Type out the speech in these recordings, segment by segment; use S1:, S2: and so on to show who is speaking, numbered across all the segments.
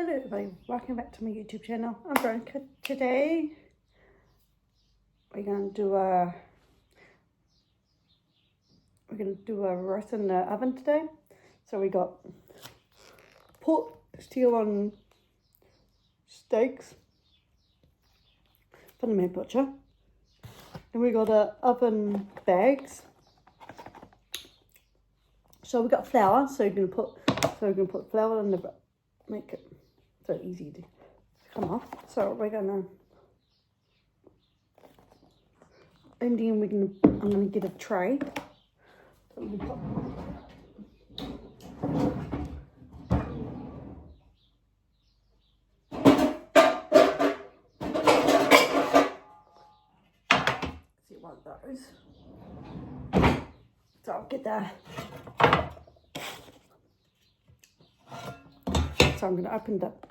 S1: Hello everybody, welcome back to my YouTube channel. I'm Veronica. Today we're gonna do a roast in the oven today. So we got pork steel on steaks from the meat butcher, and we got oven bags. So we got flour, so we're gonna put flour in the make it so easy to come off. So we're gonna, and then I'm gonna get a tray. So we can put, see one of those. So I'll get that. So I'm gonna open it up.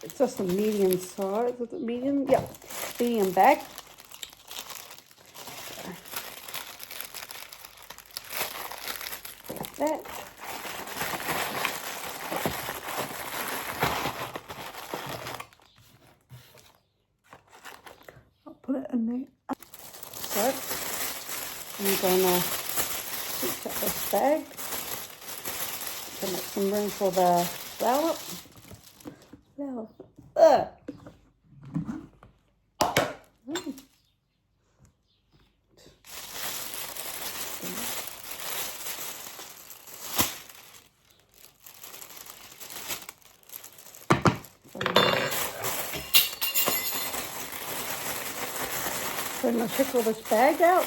S1: It's just a medium size. Is it medium? Yep, medium bag. Like that. I'll put it in there. So I'm gonna switch up this bag to make some room for the flour. Flour. Ugh. So I'm going to take all this bag out.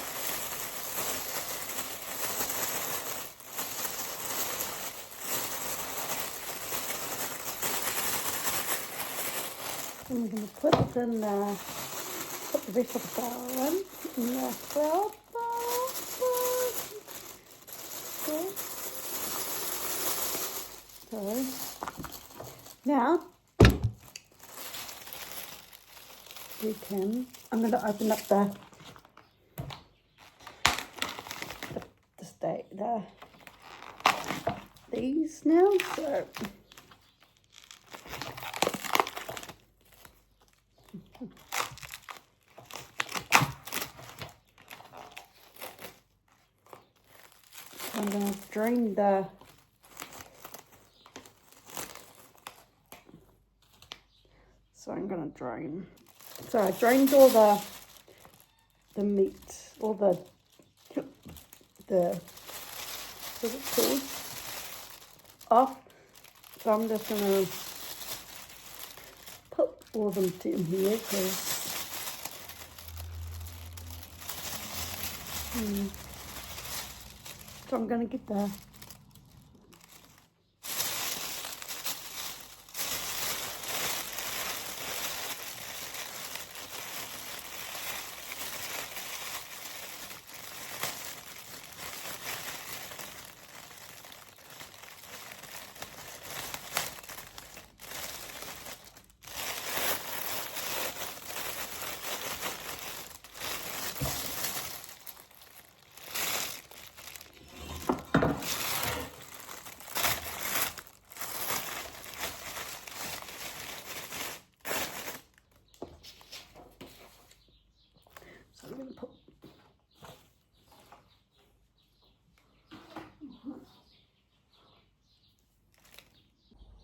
S1: And we're going to put it in, put the rest of the flour in the flour bowl. So now I'm going to open up these now. So I'm going to drain So I drained all the meat, all the what's it called, off. So I'm just going to put all of them in here because so I'm going to get the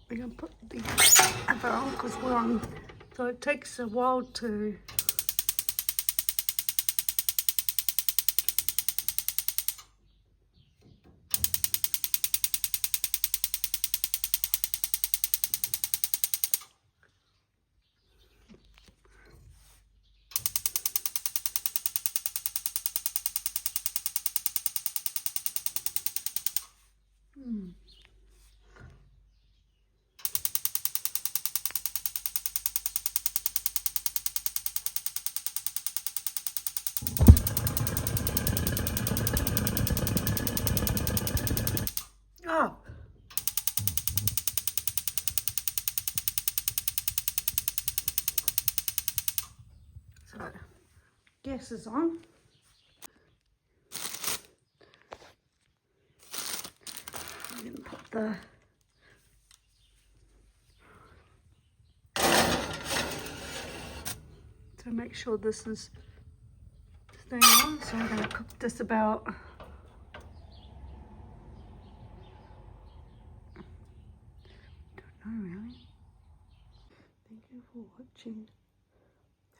S1: we're going to put the other on because we're on, so it takes a while to gas is on. I'm going to put the to make sure this is staying on. So I'm going to cook this about don't know really. Thank you for watching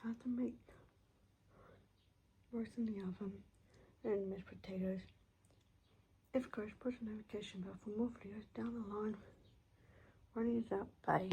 S1: how to make roast in the oven and mashed potatoes. If you guys push the notification bell for more videos down the line. Running is out. Bye.